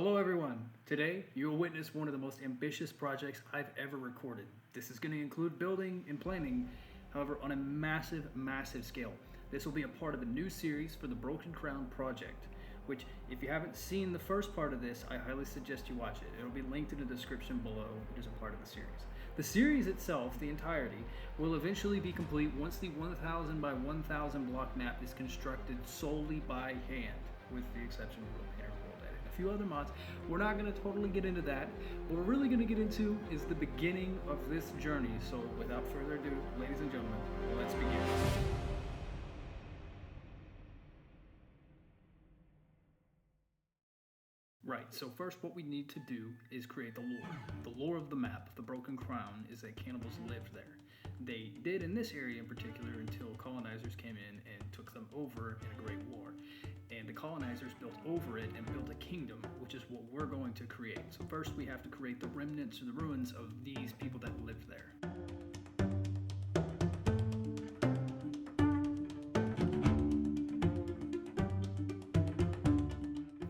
Hello everyone. Today you will witness one of the most ambitious projects I've ever recorded. This is going to include building and planning, however, on a massive scale. This will be a part of a new series for the Broken Crown project, which if you haven't seen the first part of this, I highly suggest you watch it. It'll be linked in the description below. It is a part of the series. The series itself, the entirety, will eventually be complete once the 1000 by 1000 block map is constructed solely by hand, with the exception of World Painter, World Edit, and a few other mods. We're not going to totally get into that. What we're really going to get into is the beginning of this journey. So without further ado, ladies and gentlemen, let's begin. Right, so first what we need to do is create the lore. The lore of the map, the Broken Crown, is that cannibals lived there. They did in this area in particular until colonizers came in and took them over in a great war. And the colonizers built over it and built a kingdom, which is what we're going to create. So first we have to create the remnants or the ruins of these people that lived there.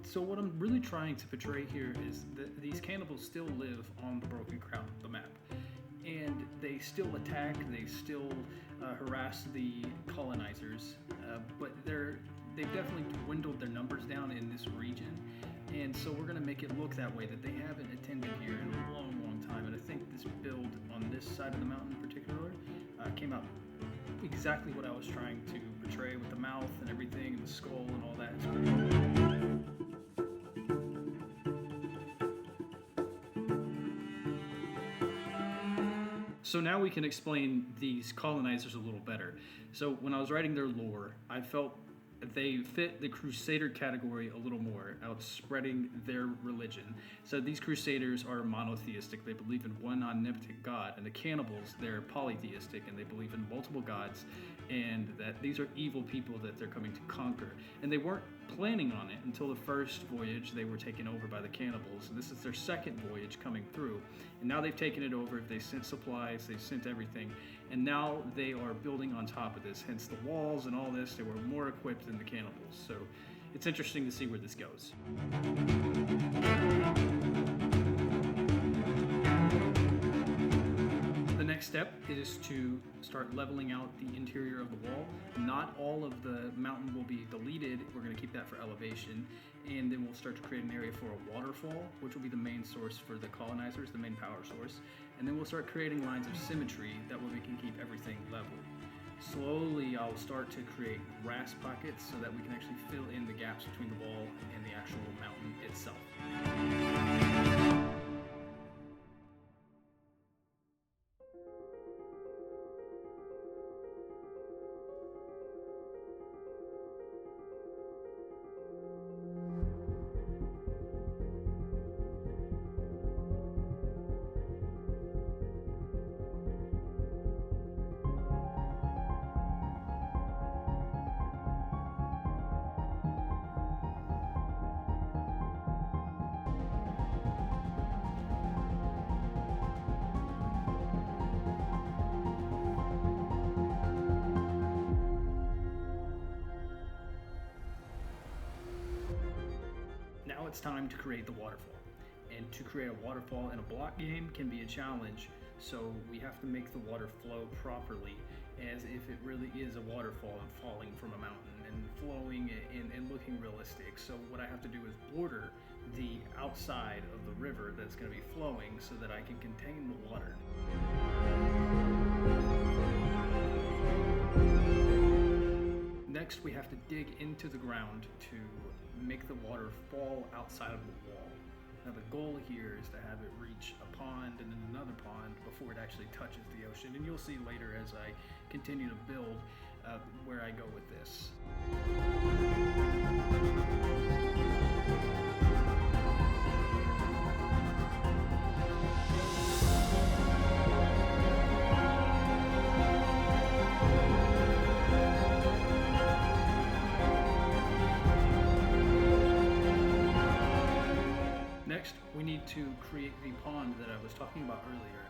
So what I'm really trying to portray here is that these cannibals still live on the Broken Crown, the map. And they still attack, they still harass the colonizers, but they've definitely dwindled their numbers down in this region. And so we're going to make it look that way, that they haven't attended here in a long time. And I think this build on this side of the mountain in particular came out exactly what I was trying to portray with the mouth and everything, and the skull and all that. It's pretty cool. So now we can explain these colonizers a little better. So when I was writing their lore, I felt they fit the crusader category a little more, outspreading their religion. So these crusaders are monotheistic. They believe in one omnipotent god, and the cannibals, they're polytheistic and they believe in multiple gods, and that these are evil people that they're coming to conquer. And they weren't planning on it until the first voyage. They were taken over by the cannibals, and this is their second voyage coming through, and now they've taken it over. They sent supplies, they sent everything, and now they are building on top of this, hence the walls and all this. They were more equipped than the cannibals, so it's interesting to see where this goes. The next step is to start leveling out the interior of the wall. Not all of the mountain will be deleted. We're going to keep that for elevation, and then we'll start to create an area for a waterfall, which will be the main source for the colonizers, the main power source. And then we'll start creating lines of symmetry, that way we can keep everything level. Slowly I'll start to create grass pockets so that we can actually fill in the gaps between the wall and the actual mountain itself. Now it's time to create the waterfall. And to create a waterfall in a block game can be a challenge, so we have to make the water flow properly, as if it really is a waterfall and falling from a mountain and flowing and looking realistic. So what I have to do is border the outside of the river that's going to be flowing so that I can contain the water. Next, we have to dig into the ground to make the water fall outside of the wall. Now the goal here is to have it reach a pond and then another pond before it actually touches the ocean. And you'll see later as I continue to build where I go with this. Next, we need to create the pond that I was talking about earlier,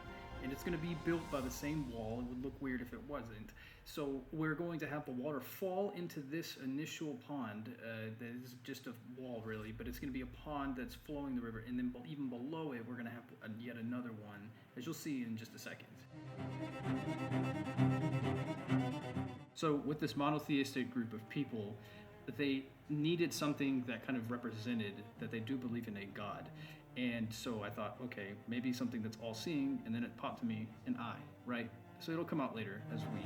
and it's going to be built by the same wall. It would look weird if it wasn't. So we're going to have the water fall into this initial pond. That is just a wall really, but it's going to be a pond that's flowing the river, and then even below it we're going to have yet another one, as you'll see in just a second. So with this monotheistic group of people, they needed something that kind of represented that they do believe in a god. And so I thought, okay, maybe something that's all-seeing, and then it popped to me an eye, right? So it'll come out later as we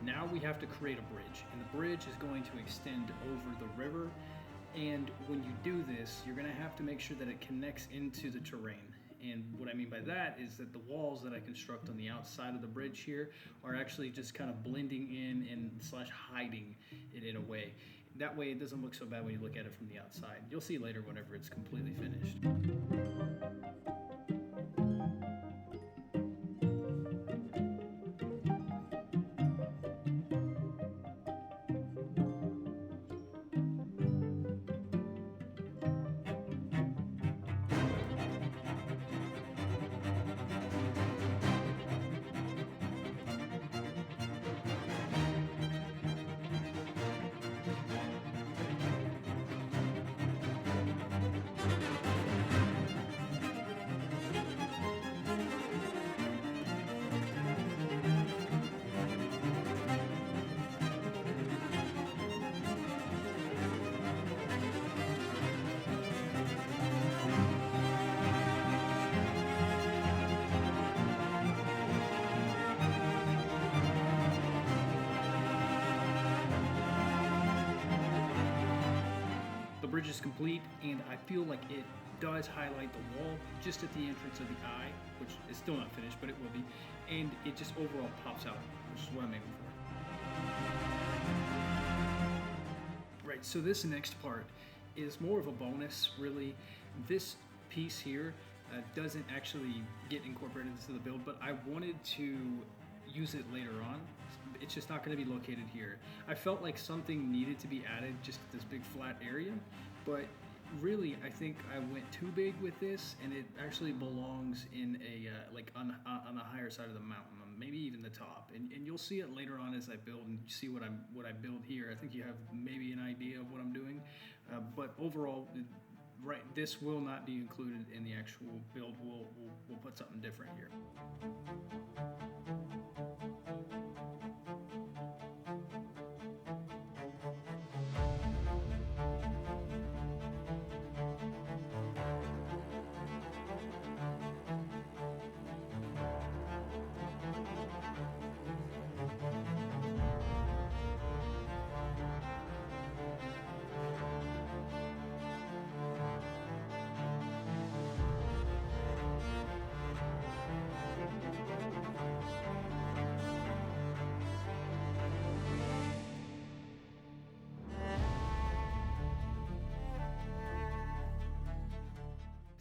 Now we have to create a bridge, and the bridge is going to extend over the river. And when you do this, you're going to have to make sure that it connects into the terrain. And what I mean by that is that the walls that I construct on the outside of the bridge here are actually just kind of blending in and slash hiding it in a way. That way it doesn't look so bad when you look at it from the outside. You'll see later whenever it's completely finished. The bridge is complete, and I feel like it does highlight the wall just at the entrance of the eye, which is still not finished, but it will be, and it just overall pops out, which is what I'm aiming for. Right, so this next part is more of a bonus, really. This piece here doesn't actually get incorporated into the build, but I wanted to use it later on. It's just not going to be located here. I felt like something needed to be added just at this big flat area, but really I think I went too big with this, and it actually belongs in a like on the higher side of the mountain, maybe even the top. And you'll see it later on as I build and see what I build here. I think you have maybe an idea of what I'm doing, but overall, right, this will not be included in the actual build. We'll put something different here.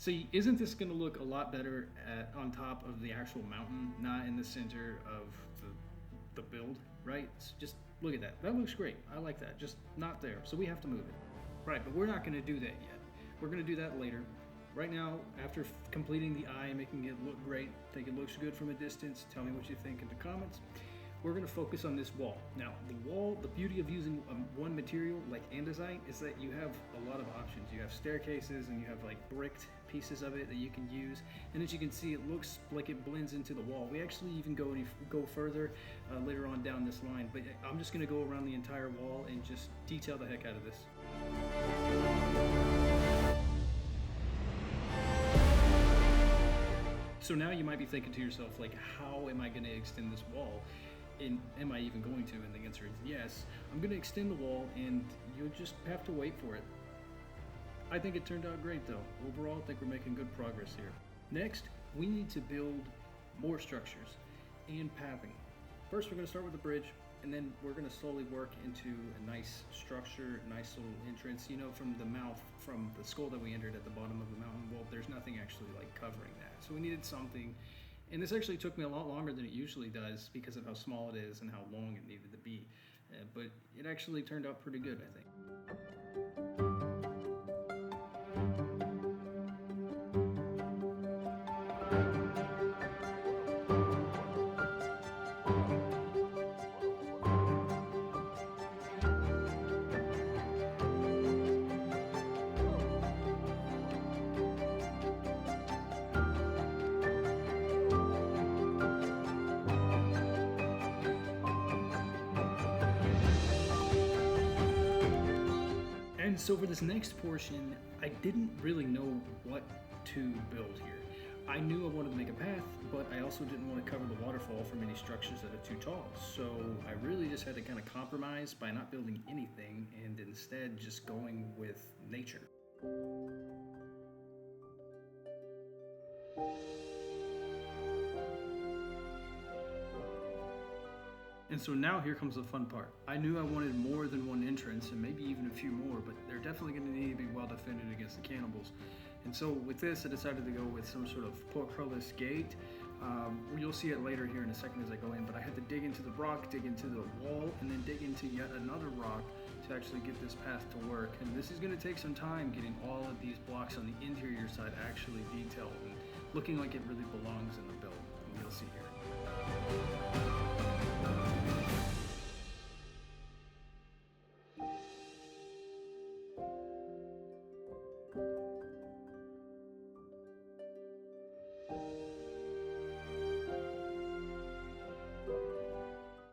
See, isn't this going to look a lot better on top of the actual mountain, not in the center of the build, right? Just look at that. That looks great. I like that. Just not there. So we have to move it. Right, but we're not going to do that yet. We're going to do that later. Right now, after completing the eye and making it look great, think it looks good from a distance, tell me what you think in the comments. We're going to focus on this wall. Now, the wall, the beauty of using one material like andesite is that you have a lot of options. You have staircases and you have like bricked pieces of it that you can use. And as you can see, it looks like it blends into the wall. We actually even go further later on down this line, but I'm just going to go around the entire wall and just detail the heck out of this. So now you might be thinking to yourself, like, how am I going to extend this wall? And am I even going to? And the answer is yes. I'm going to extend the wall, and you'll just have to wait for it. I think it turned out great, though. Overall, I think we're making good progress here. Next, we need to build more structures and pathing. First, we're going to start with the bridge. And then we're going to slowly work into a nice structure, nice little entrance. You know, from the mouth, from the skull that we entered at the bottom of the mountain, well, there's nothing actually like covering that. So we needed something. And this actually took me a lot longer than it usually does because of how small it is and how long it needed to be. But it actually turned out pretty good, I think. And so for this next portion, I didn't really know what to build here. I knew I wanted to make a path, but I also didn't want to cover the waterfall from any structures that are too tall. So I really just had to kind of compromise by not building anything and instead just going with nature. And so now here comes the fun part. I knew I wanted more than one entrance and maybe even a few more, but they're definitely going to need to be well defended against the cannibals. And so with this, I decided to go with some sort of portcullis gate. You'll see it later here in a second as I go in, but I had to dig into the rock, dig into the wall, and then dig into yet another rock to actually get this path to work. And this is going to take some time getting all of these blocks on the interior side actually detailed and looking like it really belongs in the build. And you'll see here.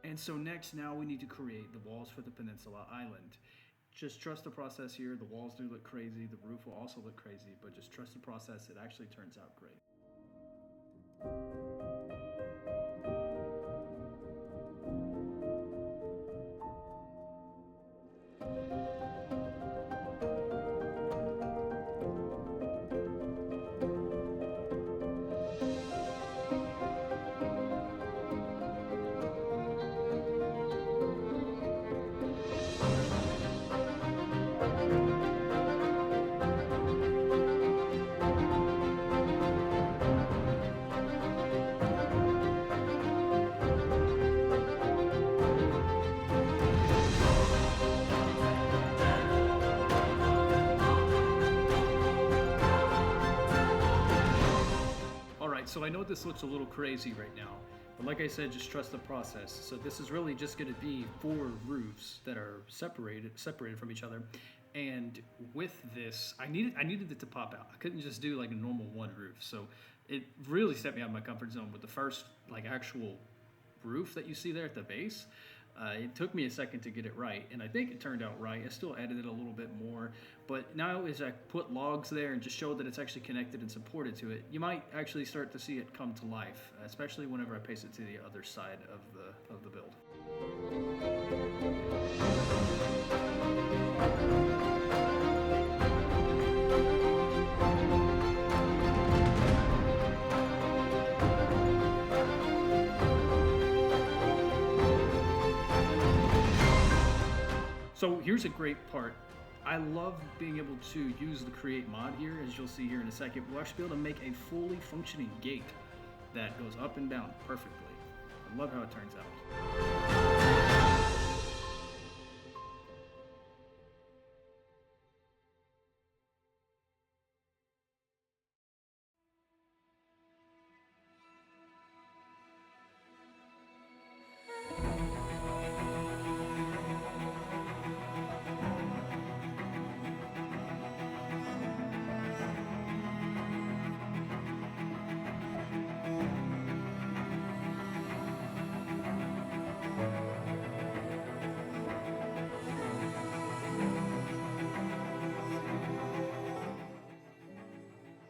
And so next, now we need to create the walls for the peninsula island. Just trust the process here. The walls do look crazy. The roof will also look crazy, but just trust the process. It actually turns out great. So I know this looks a little crazy right now, but like I said, just trust the process. So this is really just going to be 4 roofs that are separated from each other. And with this, I needed it to pop out. I couldn't just do like a normal one roof. So it really stepped me out of my comfort zone with the first like actual roof that you see there at the base. It took me a second to get it right, and I think it turned out right. I still edited a little bit more, but now as I put logs there and just showed that it's actually connected and supported to it, you might actually start to see it come to life, especially whenever I paste it to the other side of the build. So here's a great part. I love being able to use the create mod here, as you'll see here in a second. We'll actually be able to make a fully functioning gate that goes up and down perfectly. I love how it turns out.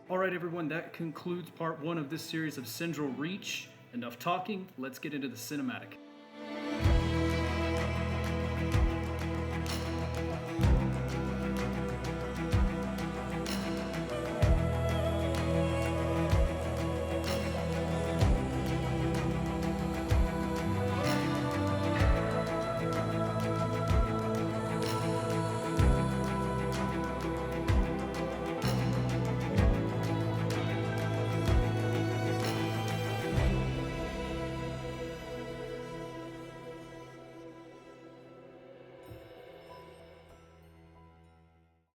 All right, everyone, that concludes part 1 of this series of Cindral Reach. Enough talking, let's get into the cinematic.